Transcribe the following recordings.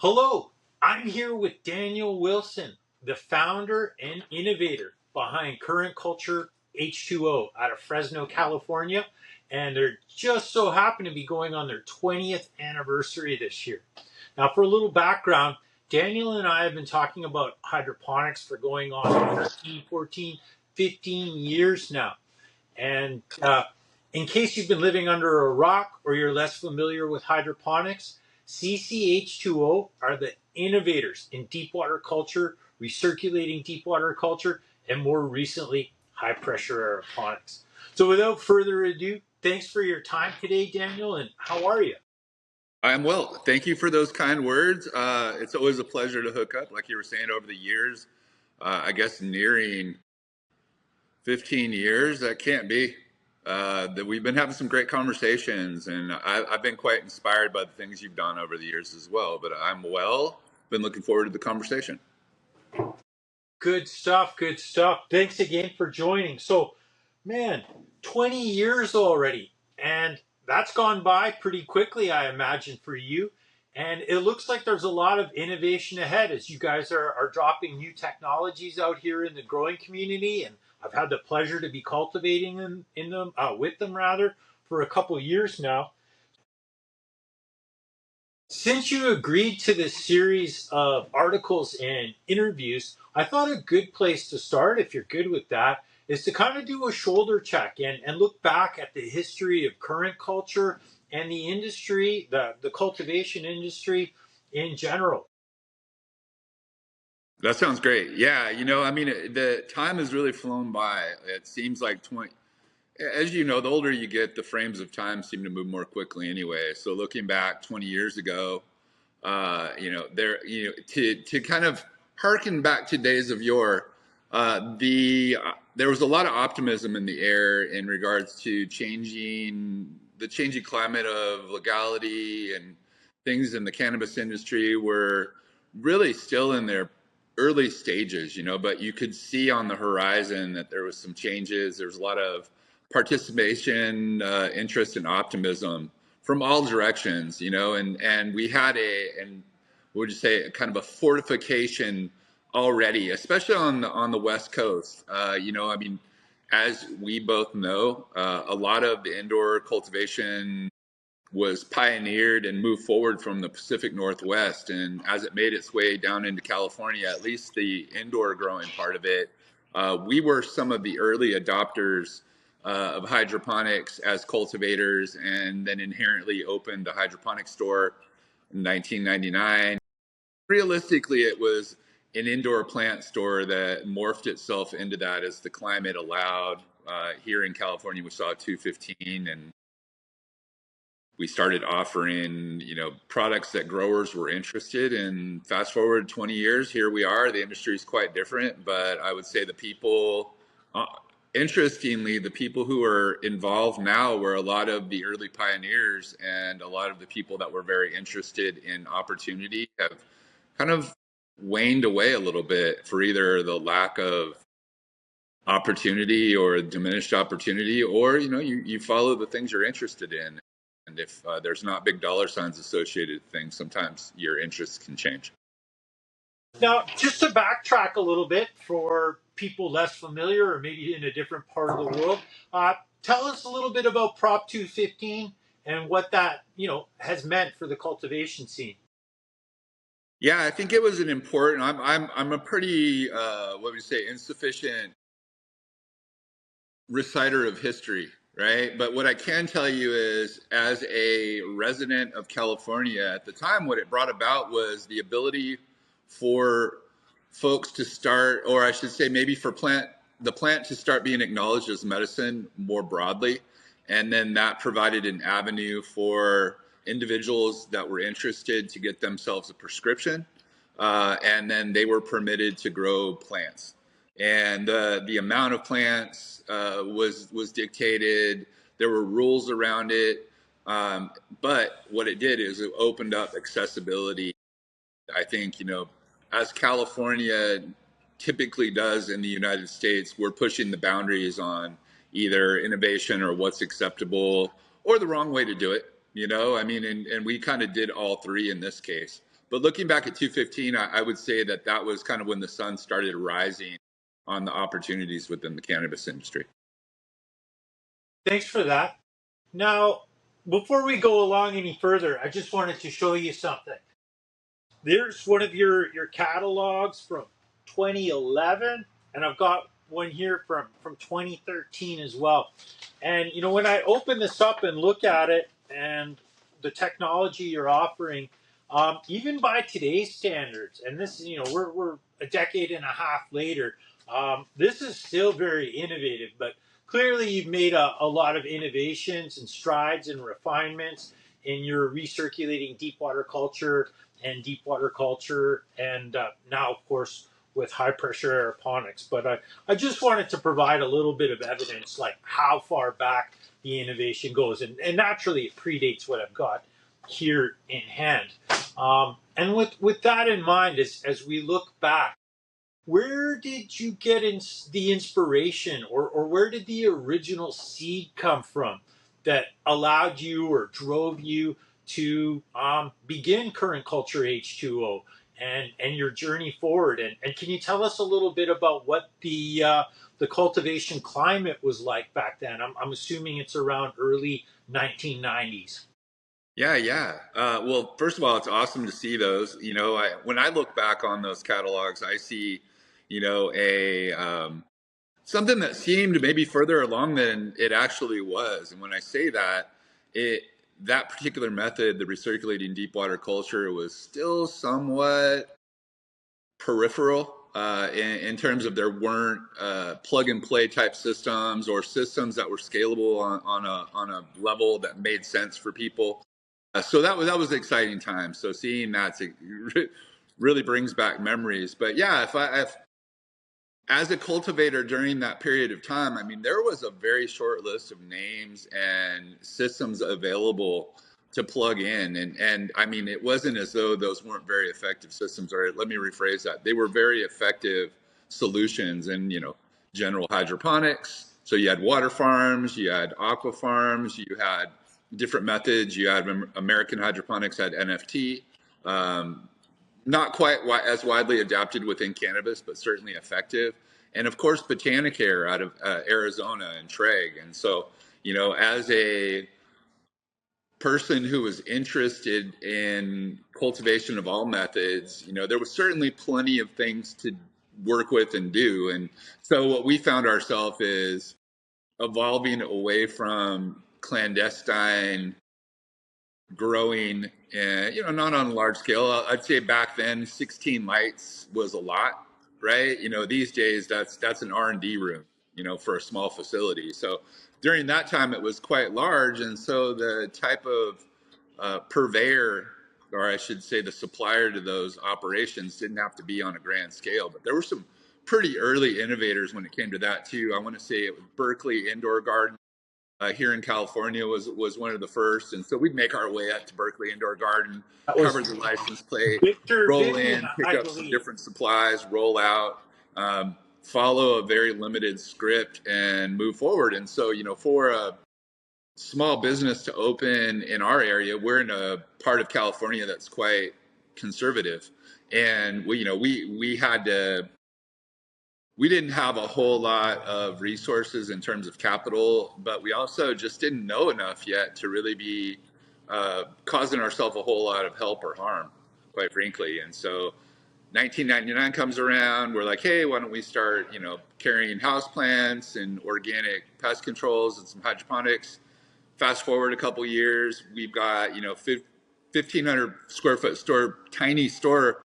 Hello, I'm here with Daniel Wilson, the founder and innovator behind Current Culture H2O out of Fresno, California. And they're just so happen to be going on their 20th anniversary this year. Now, for a little background, Daniel and I have been talking about hydroponics for going on 13, 14, 15 years now. And in case you've been living under a rock or you're less familiar with hydroponics, CCH2O are the innovators in deep water culture, recirculating deep water culture, and more recently, high pressure aeroponics. So without further ado, thanks for your time today, Daniel, and how are you? I'm well. Thank you for those kind words. It's always a pleasure to hook up, like you were saying, over the years. I guess nearing 15 years, that can't be. That we've been having some great conversations, and I've been quite inspired by the things you've done over the years as well. But I'm well. Been looking forward to the conversation. Good stuff, good stuff. Thanks again for joining. So, man, 20 years already, and that's gone by pretty quickly, I imagine, for you. And it looks like there's a lot of innovation ahead as you guys are dropping new technologies out here in the growing community. And I've had the pleasure to be cultivating them with them rather for a couple of years now. Since you agreed to this series of articles and interviews, I thought a good place to start, if you're good with that, is to kind of do a shoulder check and look back at the history of current culture and the industry, the cultivation industry in general. That sounds great. Yeah, the time has really flown by. It seems like 20. As you know, the older you get, the frames of time seem to move more quickly anyway. So looking back 20 years ago, to kind of harken back to days of yore, there was a lot of optimism in the air in regards to the changing climate of legality, and things in the cannabis industry were really still in their early stages, but you could see on the horizon that there was some changes. There was a lot of participation, interest, and optimism from all directions, and we had and would you say kind of a fortification already, especially on the West Coast. As we both know, a lot of the indoor cultivation was pioneered and moved forward from the Pacific Northwest, and as it made its way down into California, at least the indoor growing part of it, we were some of the early adopters of hydroponics as cultivators, and then inherently opened a hydroponic store in 1999. Realistically, it was an indoor plant store that morphed itself into that as the climate allowed. Here in California, we saw 215, and we started offering, products that growers were interested in. Fast forward 20 years, here we are. The industry is quite different, but I would say the people, interestingly, the people who are involved now were a lot of the early pioneers, and a lot of the people that were very interested in opportunity have kind of waned away a little bit for either the lack of opportunity or diminished opportunity, or you follow the things you're interested in, and if there's not big dollar signs associated with things, sometimes your interests can change. Now, just to backtrack a little bit for people less familiar or maybe in a different part of the world, tell us a little bit about Prop 215 and what that has meant for the cultivation scene. Yeah, I think it was an important. I'm a pretty what would you say, insufficient reciter of history, right? But what I can tell you is, as a resident of California at the time, what it brought about was the ability for folks to start, or I should say, maybe for the plant to start being acknowledged as medicine more broadly, and then that provided an avenue for individuals that were interested to get themselves a prescription, and then they were permitted to grow plants, and the amount of plants was dictated. There were rules around it, but what it did is it opened up accessibility. I think, as California typically does in the United States, we're pushing the boundaries on either innovation or what's acceptable, or the wrong way to do it. And we kind of did all three in this case. but looking back at 215, I would say that was kind of when the sun started rising on the opportunities within the cannabis industry. Thanks for that. Now, before we go along any further, I just wanted to show you something. There's one of your catalogs from 2011, and I've got one here from 2013 as well. And when I open this up and look at it, and the technology you're offering, even by today's standards, and this we're a decade and a half later, this is still very innovative. But clearly, you've made a lot of innovations and strides and refinements in your recirculating deep water culture and deep water culture, and now, of course, with high pressure aeroponics. But I just wanted to provide a little bit of evidence, like how far back the innovation goes, and naturally, it predates what I've got here in hand. And with that in mind, as we look back, where did you get the inspiration, or where did the original seed come from that allowed you or drove you to begin Current Culture H2O and your journey forward? And can you tell us a little bit about what the cultivation climate was like back then? I'm assuming it's around early 1990s. Yeah. Well, first of all, it's awesome to see those. When I look back on those catalogs, I see, a something that seemed maybe further along than it actually was. And when I say that, that particular method, the recirculating deep water culture, was still somewhat peripheral in terms of there weren't plug and play type systems or systems that were scalable on a level that made sense for people. So that was an exciting time. So seeing that really brings back memories. But yeah, if as a cultivator during that period of time, I mean, there was a very short list of names and systems available to plug in. And I mean, it wasn't as though those weren't very effective systems. Or let me rephrase that. They were very effective solutions in, general hydroponics. So you had water farms, you had aqua farms, you had different methods. You had American Hydroponics had NFT. Not quite as widely adapted within cannabis, but certainly effective. And of course, Botanicare out of Arizona and Treg. And so, as a person who was interested in cultivation of all methods, there was certainly plenty of things to work with and do. And so what we found ourselves is evolving away from clandestine growing, not on a large scale. I'd say back then 16 lights was a lot, right? These days that's an R&D room, for a small facility. So during that time it was quite large, and so the type of purveyor, or I should say the supplier to those operations, didn't have to be on a grand scale. But there were some pretty early innovators when it came to that too. I want to say it was Berkeley Indoor Garden here in California was one of the first. And so we'd make our way up to Berkeley Indoor Garden, That cover was the license plate, Victor roll Vivian, in, pick I up some believe. different supplies, roll out, follow a very limited script and move forward. And so, for a small business to open in our area, we're in a part of California that's quite conservative. And we didn't have a whole lot of resources in terms of capital, but we also just didn't know enough yet to really be causing ourselves a whole lot of help or harm, quite frankly. And so 1999 comes around, we're like, hey, why don't we start, carrying houseplants and organic pest controls and some hydroponics. Fast forward a couple years, we've got, 1,500 square foot store, tiny store.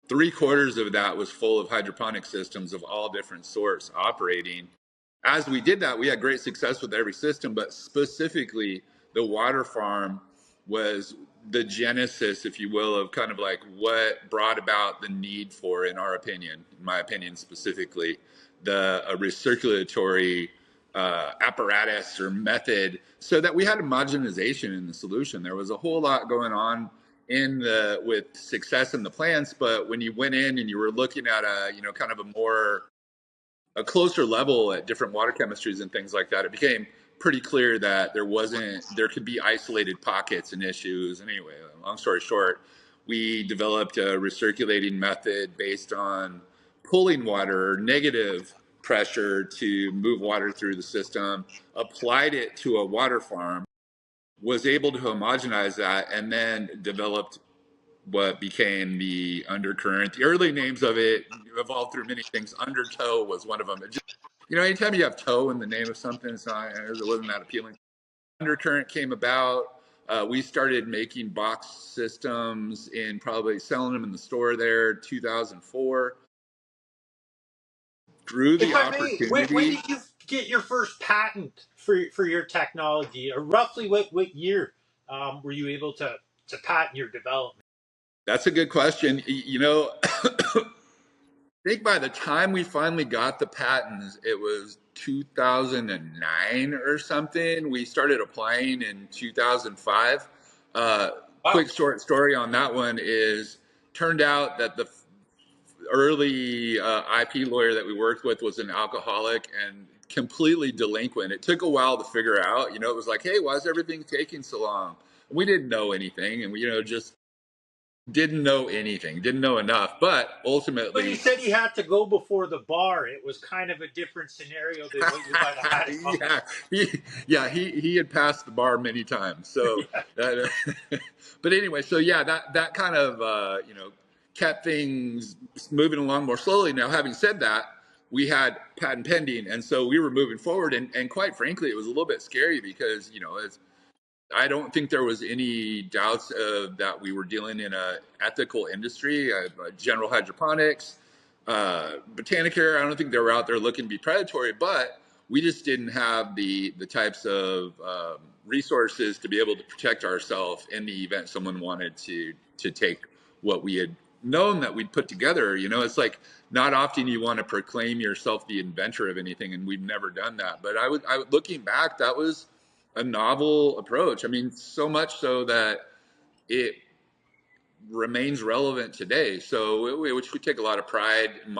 3/4 of that was full of hydroponic systems of all different sorts operating. As we did that, we had great success with every system, but specifically the water farm was the genesis, if you will, of kind of like what brought about the need for, in our opinion, in my opinion specifically, the recirculatory apparatus or method, so that we had homogenization in the solution. There was a whole lot going on with success in the plants, but when you went in and you were looking at kind of a closer level at different water chemistries and things like that, it became pretty clear that there could be isolated pockets and issues. And anyway, long story short, we developed a recirculating method based on pulling water, negative pressure to move water through the system, applied it to a water farm, was able to homogenize that, and then developed what became the undercurrent. The early names of it evolved through many things. Undertow was one of them. It just, anytime you have toe in the name of something, it wasn't that appealing. Undercurrent came about. We started making box systems and probably selling them in the store there 2004. Grew If the I may, when opportunity. did you get your first patent for your technology? Or roughly what year were you able to patent your development? That's a good question. I think by the time we finally got the patents, it was 2009 or something. We started applying in 2005. Wow. Quick short story on that one is turned out that the early IP lawyer that we worked with was an alcoholic and completely delinquent. It took a while to figure out. It was like, hey, why is everything taking so long? We didn't know anything, and we, just didn't know anything, didn't know enough. But When you ultimately, said he had to go before the bar, it was kind of a different scenario than what you might have had in mind. yeah, he had passed the bar many times. So, Yeah. but anyway, so yeah, that kind of kept things moving along more slowly. Now, having said that, we had patent pending, and so we were moving forward. And quite frankly, it was a little bit scary because as I don't think there was any doubts that we were dealing in a ethical industry, general hydroponics, Botanicare. I don't think they were out there looking to be predatory, but we just didn't have the types of resources to be able to protect ourselves in the event someone wanted to take what we had known that we'd put together. It's like not often you want to proclaim yourself the inventor of anything, and we've never done that. But looking back, that was a novel approach. I mean, so much so that it remains relevant today. So, which we take a lot of pride, in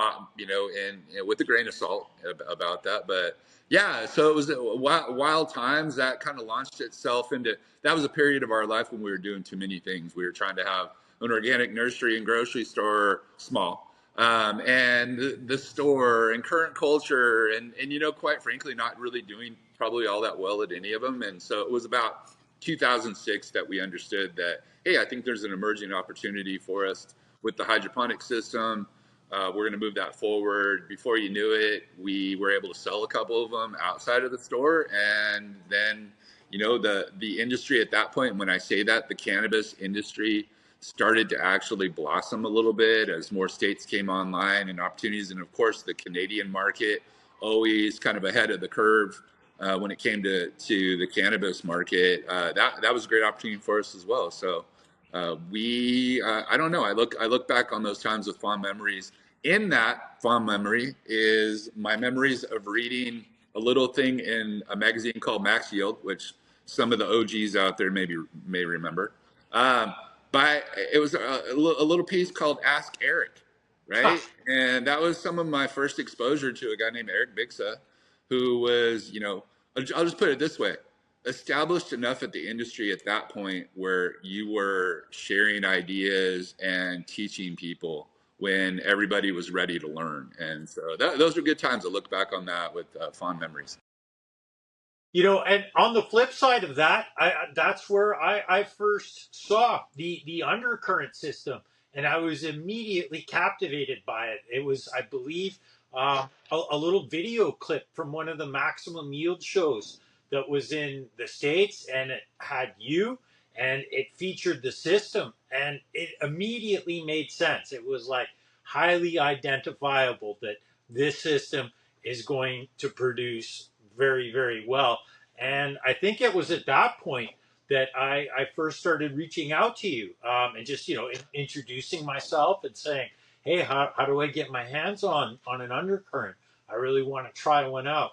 with a grain of salt about that. But yeah, so it was wild times that kind of launched itself into. That was a period of our life when we were doing too many things. We were trying to have an organic nursery and grocery store, small, and the store and current culture, and quite frankly, not really doing probably all that well at any of them. And so it was about 2006 that we understood that, hey, I think there's an emerging opportunity for us with the hydroponic system. We're going to move that forward. Before you knew it, we were able to sell a couple of them outside of the store, and then the industry at that point. When I say that, the cannabis industry started to actually blossom a little bit as more states came online and opportunities, and of course the Canadian market always kind of ahead of the curve when it came to the cannabis market. That was a great opportunity for us as well. So I don't know. I look back on those times with fond memories. In that fond memory is my memories of reading a little thing in a magazine called Max Yield, which some of the OGs out there may remember. Um, but it was a little piece called Ask Eric, right? And that was some of my first exposure to a guy named Eric Bixa, who was, I'll just put it this way, established enough at the industry at that point where you were sharing ideas and teaching people when everybody was ready to learn. And so those are good times to look back on that with fond memories. And on the flip side of that, that's where I first saw the undercurrent system, and I was immediately captivated by it. It was, I believe, a little video clip from one of the maximum yield shows that was in the States, and it had you, and it featured the system, and it immediately made sense. It was like highly identifiable that this system is going to produce very, very well. And I think it was at that point that I first started reaching out to you and just, introducing myself and saying, hey, how do I get my hands on an undercurrent? I really want to try one out.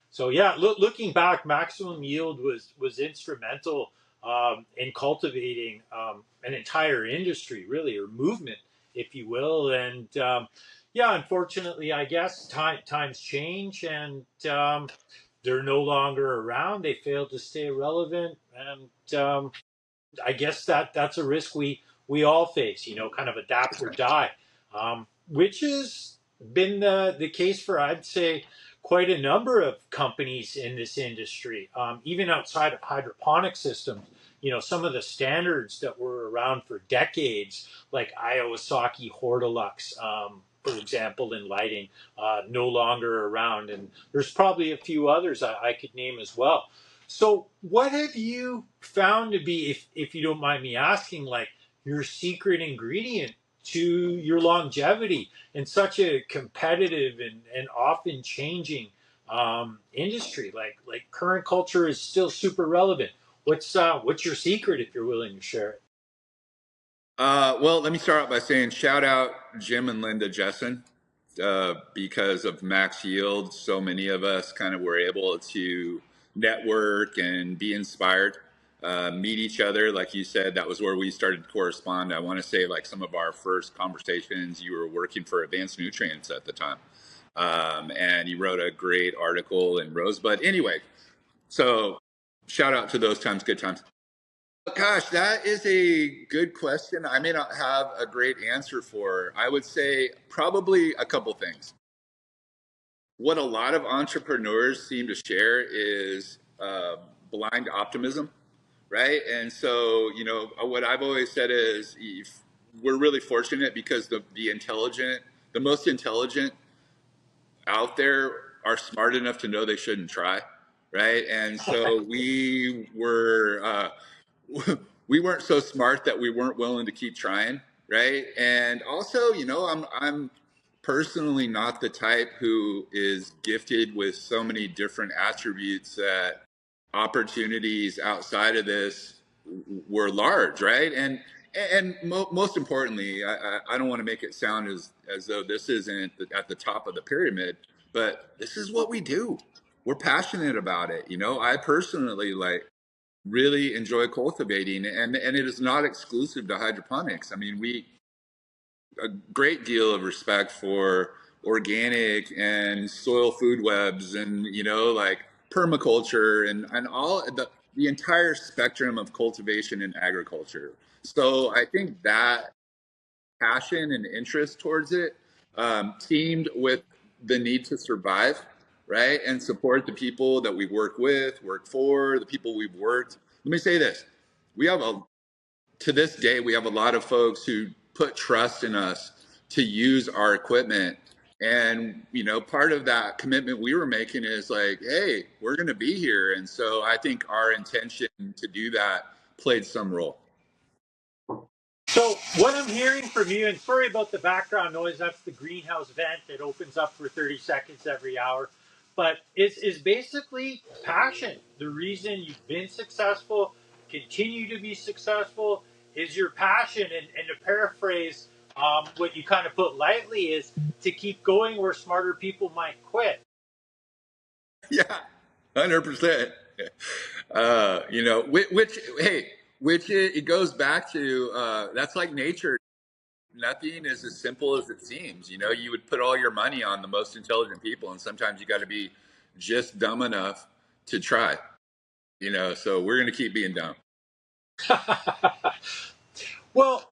So yeah, looking back, maximum yield was instrumental in cultivating an entire industry, really, or movement, if you will. And yeah, unfortunately, I guess times change, and they're no longer around. They failed to stay relevant, and I guess that's a risk we we all face, kind of adapt or die, which has been the case for, I'd say, quite a number of companies in this industry, even outside of hydroponic systems. Some of the standards that were around for decades, like Iwasaki Hortilux, for example, in lighting, no longer around. And there's probably a few others I could name as well. So, what have you found to be, if you don't mind me asking, like your secret ingredient to your longevity in such a competitive and often changing industry? Like current culture is still super relevant. What's your secret if you're willing to share it? Well, let me start out by saying shout out Jim and Linda Jessen. Because of max yield, so many of us kind of were able to network and be inspired, meet each other. Like you said, that was where we started to correspond. I want to say, like, some of our first conversations, you were working for Advanced Nutrients at the time. And you wrote a great article in Rosebud. Anyway, so shout out to those times, good times. Gosh, that is a good question. I may not have a great answer for. I would say probably a couple things. What a lot of entrepreneurs seem to share is blind optimism, right? And so, what I've always said is if we're really fortunate because the most intelligent out there are smart enough to know they shouldn't try, right? And so we weren't so smart that we weren't willing to keep trying, right? And also, I'm personally not the type who is gifted with so many different attributes that opportunities outside of this were large, right? And most importantly, I don't want to make it sound as though this isn't at the top of the pyramid, but this is what we do. We're passionate about it. I personally really enjoy cultivating, and it is not exclusive to hydroponics. I mean, we a great deal of respect for organic and soil food webs, and like permaculture and all the entire spectrum of cultivation and agriculture. So I think that passion and interest towards it, teamed with the need to survive, right, and support the people that we work for, the people we've worked. Let me say this: we have to this day, we have a lot of folks who put trust in us to use our equipment. And, part of that commitment we were making is like, hey, we're going to be here. And so I think our intention to do that played some role. So what I'm hearing from you, and sorry about the background noise, that's the greenhouse vent that opens up for 30 seconds every hour, but is basically passion. The reason you've been successful, continue to be successful, is your passion. And to paraphrase what you kind of put lightly is to keep going where smarter people might quit. Yeah, 100%. Which it goes back to, that's like nature. Nothing is as simple as it seems. You would put all your money on the most intelligent people, and sometimes you got to be just dumb enough to try. So we're going to keep being dumb. Well,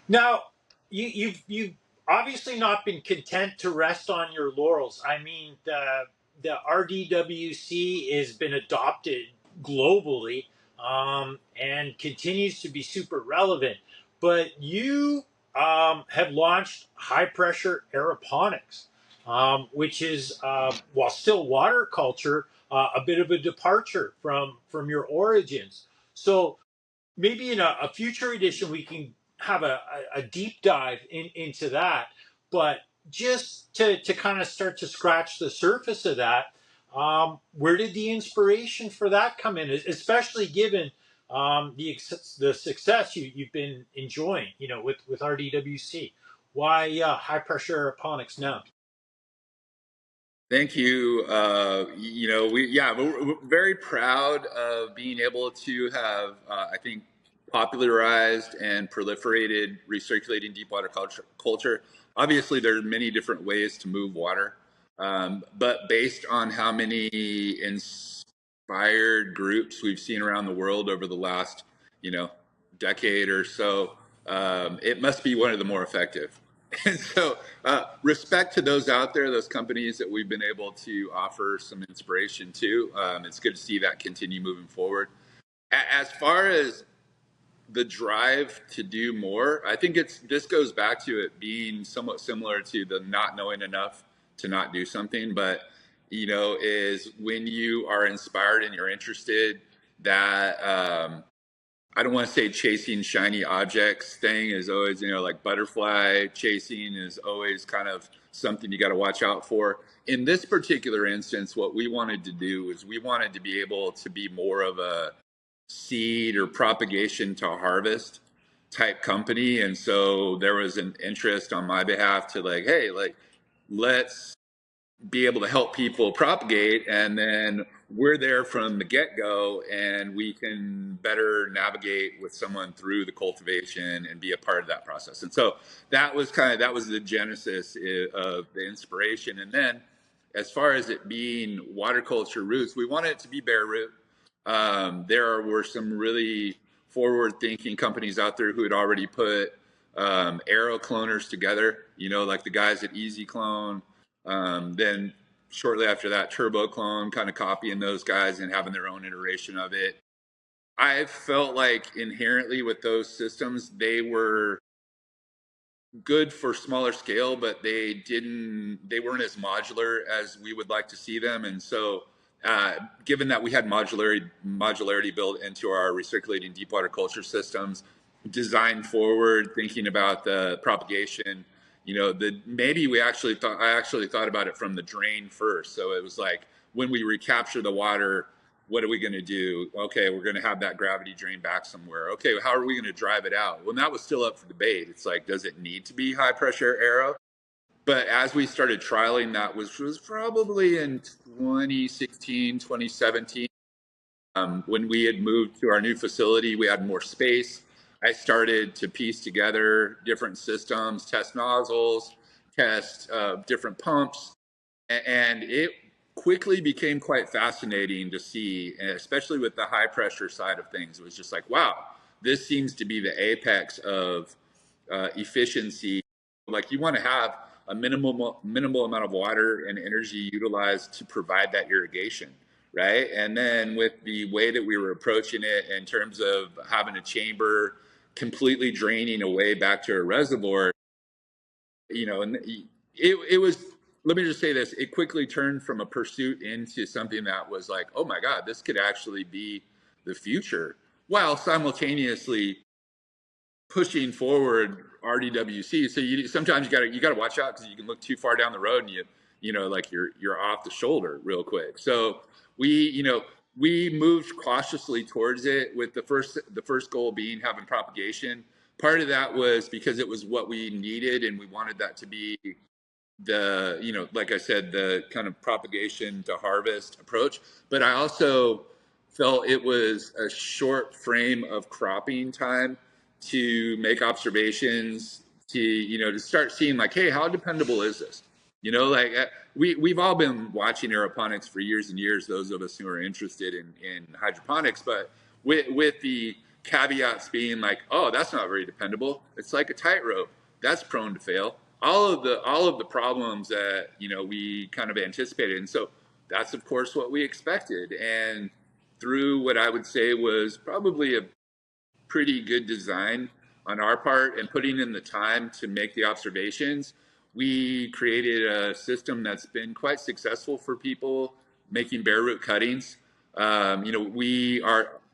now, you've obviously not been content to rest on your laurels. I mean, the RDWC has been adopted globally, and continues to be super relevant. But you have launched high pressure aeroponics, which is, while still water culture, a bit of a departure from your origins. So maybe in a future edition we can have a deep dive into that. But just to kind of start to scratch the surface of that, where did the inspiration for that come in, especially given the success you've been enjoying, with RDWC? Why high pressure aeroponics now? Thank you. We're very proud of being able to have, I think, popularized and proliferated recirculating deep water culture. Obviously, there are many different ways to move water, but based on how many inspired groups we've seen around the world over the last, decade or so, it must be one of the more effective. And so, respect to those out there, those companies that we've been able to offer some inspiration to. It's good to see that continue moving forward. As far as the drive to do more, I think this goes back to it being somewhat similar to the not knowing enough to not do something. But is when you are inspired and you're interested, that I don't want to say chasing shiny objects thing is always, like butterfly chasing is always kind of something you got to watch out for. In this particular instance, what we wanted to do is we wanted to be able to be more of a seed or propagation to harvest type company. And so there was an interest on my behalf to like, hey, like, let's be able to help people propagate, and then we're there from the get-go and we can better navigate with someone through the cultivation and be a part of that process. And so that was the genesis of the inspiration. And then as far as it being water culture roots, we wanted it to be bare root. Were some really forward thinking companies out there who had already put aero cloners together, like the guys at Easy Clone. Then shortly after that, Turbo Clone, kind of copying those guys and having their own iteration of it. I felt like inherently with those systems, they were good for smaller scale, but they weren't as modular as we would like to see them. And so, given that we had modularity built into our recirculating deep water culture systems, design forward, thinking about the propagation, maybe I actually thought about it from the drain first. So it was like, when we recapture the water, what are we going to do? Okay, we're going to have that gravity drain back somewhere. Okay, how are we going to drive it out? Well, that was still up for debate. It's like, does it need to be high pressure aero? But as we started trialing that, which was probably in 2016, 2017, when we had moved to our new facility, we had more space. I started to piece together different systems, test nozzles, test different pumps, and it quickly became quite fascinating to see, especially with the high pressure side of things. It was just like, wow, this seems to be the apex of efficiency. Like, you want to have a minimal amount of water and energy utilized to provide that irrigation, right? And then with the way that we were approaching it in terms of having a chamber completely draining away back to a reservoir, and it was, let me just say this, it quickly turned from a pursuit into something that was like, oh my God, this could actually be the future, while simultaneously pushing forward RDWC. So sometimes you gotta watch out, because you can look too far down the road and like you're off the shoulder real quick. So we moved cautiously towards it, with the first goal being having propagation. Part of that was because it was what we needed, and we wanted that to be like I said, the kind of propagation to harvest approach. But I also felt it was a short frame of cropping time to make observations, to start seeing like, hey, how dependable is this? Like, we've all been watching aeroponics for years and years, those of us who are interested in hydroponics, but with the caveats being like, oh, that's not very dependable. It's like a tightrope. That's prone to fail. All of the problems that we kind of anticipated. And so that's of course what we expected. And through what I would say was probably a pretty good design on our part, and putting in the time to make the observations, we created a system that's been quite successful for people making bare root cuttings.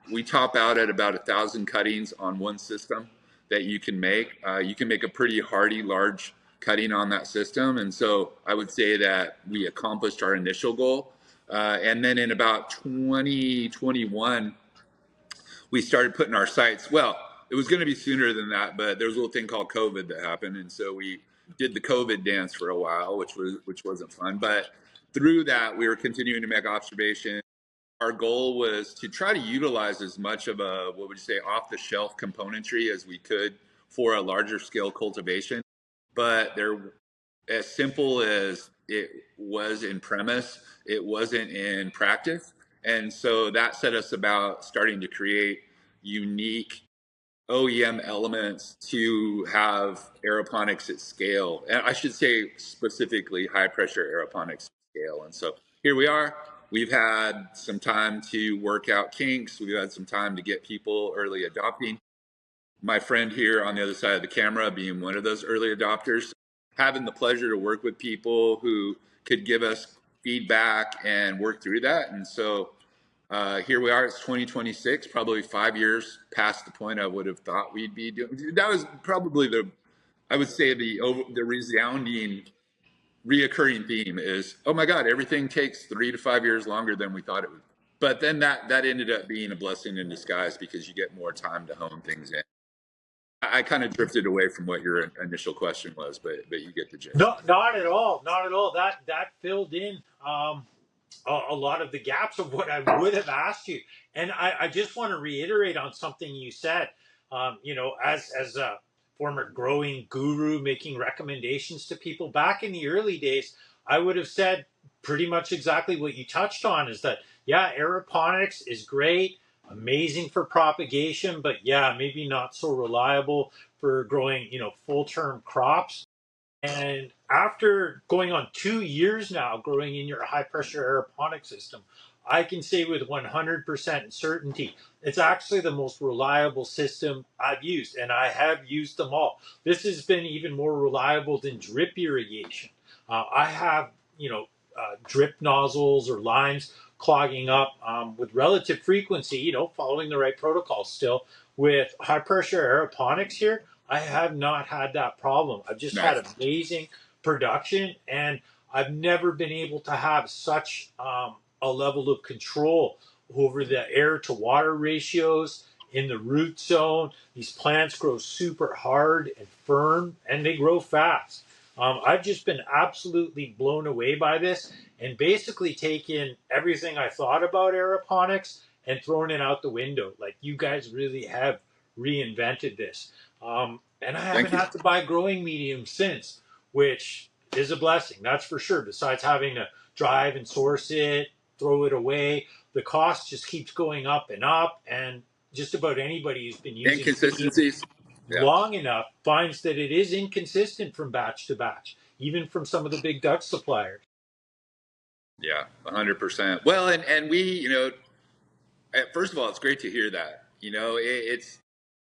We top out at about 1,000 cuttings on one system that you can make. You can make a pretty hardy, large cutting on that system, and so I would say that we accomplished our initial goal. And then in about 2021, we started putting our sites. Well, it was going to be sooner than that, but there was a little thing called COVID that happened, and so we did the COVID dance for a while, which wasn't fun. But through that, we were continuing to make observations. Our goal was to try to utilize as much of a, what would you say, off the shelf componentry as we could for a larger scale cultivation. But there, as simple as it was in premise, it wasn't in practice. And so that set us about starting to create unique OEM elements to have aeroponics at scale. And I should say specifically high pressure aeroponics at scale. And so here we are. We've had some time to work out kinks. We've had some time to get people early adopting. My friend here on the other side of the camera being one of those early adopters, having the pleasure to work with people who could give us feedback and work through that. And so here we are. It's 2026, probably 5 years past the point I would have thought we'd be doing. That was probably I would say the resounding, reoccurring theme is, oh my God, everything takes 3 to 5 years longer than we thought it would. But then that ended up being a blessing in disguise because you get more time to hone things in. I kind of drifted away from what your initial question was, but you get the gist. No, not at all. Not at all. That filled in a lot of the gaps of what I would have asked you. And I just want to reiterate on something you said. As a former growing guru making recommendations to people back in the early days, I would have said pretty much exactly what you touched on, is that, yeah, aeroponics is great, amazing for propagation, but yeah, maybe not so reliable for growing, full-term crops. And after going on 2 years now, growing in your high pressure aeroponic system, I can say with 100% certainty, it's actually the most reliable system I've used, and I have used them all. This has been even more reliable than drip irrigation. I have, drip nozzles or lines clogging up with relative frequency, following the right protocols still. With high pressure aeroponics here, I have not had that problem. I've just had Nice. amazing production, and I've never been able to have such a level of control over the air to water ratios in the root zone. These plants grow super hard and firm, and they grow fast. I've just been absolutely blown away by this, and basically taken everything I thought about aeroponics and thrown it out the window. Like, you guys really have reinvented this. And I Thank haven't you. had to buy growing medium since, which is a blessing, that's for sure. Besides having to drive and source it, throw it away, the cost just keeps going up and up. And just about anybody who's been using medium Inconsistencies. Yeah. long enough finds that it is inconsistent from batch to batch, even from some of the big duck suppliers. Yeah, 100%. Well, and we, first of all, it's great to hear that. It's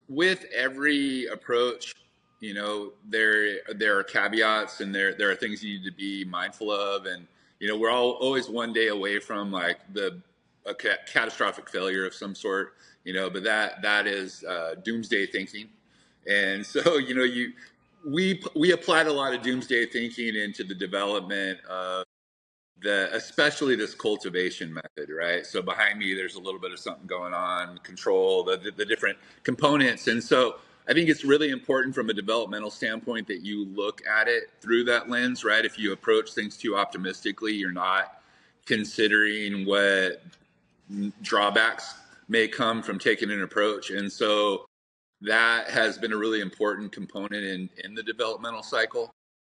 with every approach. There are caveats, and there are things you need to be mindful of, and we're all always one day away from like a catastrophic failure of some sort. But that is doomsday thinking, and so we applied a lot of doomsday thinking into the development of especially this cultivation method, right? So behind me, there's a little bit of something going on, control the different components. And so I think it's really important from a developmental standpoint that you look at it through that lens, right? If you approach things too optimistically, you're not considering what drawbacks may come from taking an approach. And so that has been a really important component in the developmental cycle.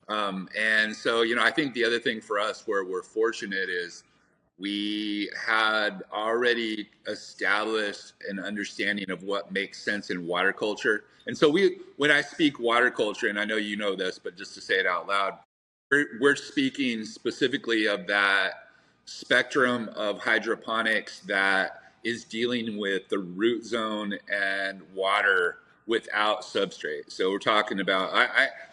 And so, I think the other thing for us where we're fortunate is we had already established an understanding of what makes sense in water culture. And so when I speak water culture, and I know you know this, but just to say it out loud, we're speaking specifically of that spectrum of hydroponics that is dealing with the root zone and water without substrate. So we're talking about,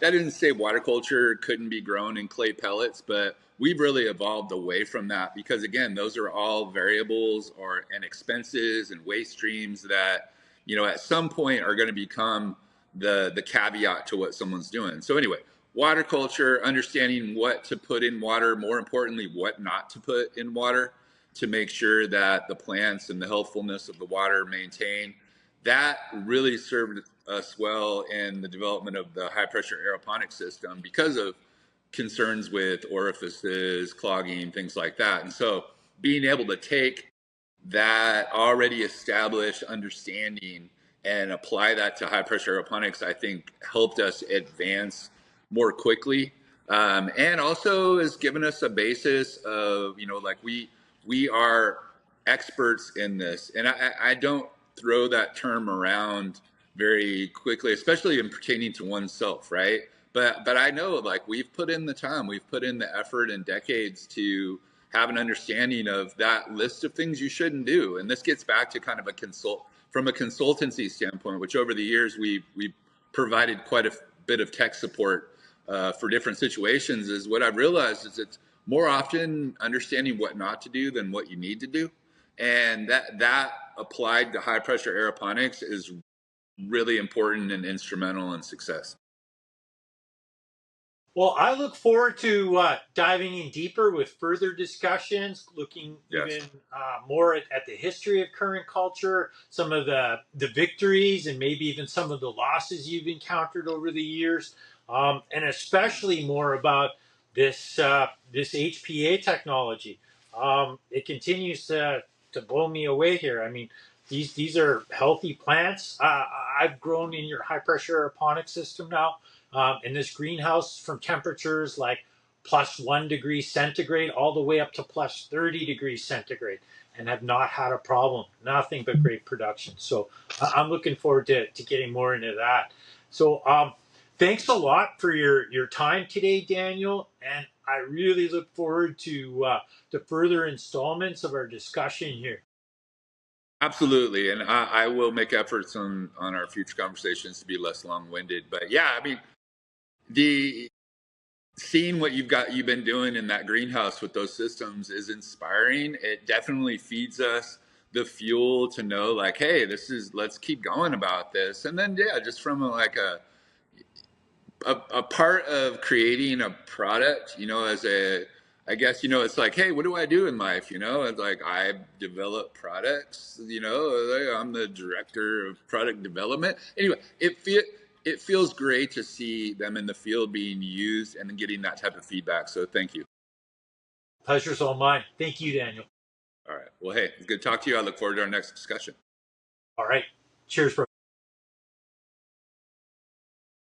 that didn't say water culture couldn't be grown in clay pellets, but we've really evolved away from that because again, those are all variables and expenses and waste streams that, at some point are going to become the caveat to what someone's doing. So anyway, water culture, understanding what to put in water, more importantly, what not to put in water to make sure that the plants and the healthfulness of the water maintain. That really served us well in the development of the high pressure aeroponic system because of concerns with orifices, clogging, things like that. And so being able to take that already established understanding and apply that to high pressure aeroponics, I think helped us advance more quickly. And also has given us a basis of, like we are experts in this. And I don't throw that term around very quickly, especially in pertaining to oneself, right? But I know, like, we've put in the time, we've put in the effort and decades to have an understanding of that list of things you shouldn't do. And this gets back to kind of from a consultancy standpoint, which over the years we provided quite a bit of tech support for different situations. Is what I've realized is it's more often understanding what not to do than what you need to do, and that applied to high pressure aeroponics is really important and instrumental in success. Well, I look forward to diving in deeper with further discussions, looking Yes, even more at the history of current culture, some of the victories, and maybe even some of the losses you've encountered over the years, and especially more about this HPA technology. It continues to blow me away here. I mean, these are healthy plants. I've grown in your high pressure aeroponic system now in this greenhouse from temperatures like +1 degree centigrade all the way up to +30 degrees centigrade, and have not had a problem. Nothing but great production. So I'm looking forward to getting more into that. So thanks a lot for your time today, Daniel, and I really look forward to further installments of our discussion here. absolutely, and I will make efforts on our future conversations to be less long winded. But yeah, I mean, the seeing what you've been doing in that greenhouse with those systems is inspiring. It definitely feeds us the fuel to know, like, hey, let's keep going about this. And then yeah, just from a part of creating a product, as I guess, it's like, hey, what do I do in life? It's like I develop products, like I'm the director of product development. Anyway, it feels great to see them in the field being used and getting that type of feedback. So thank you. Pleasure's all mine. Thank you, Daniel. All right. Well, hey, it's good to talk to you. I look forward to our next discussion. All right. Cheers, bro.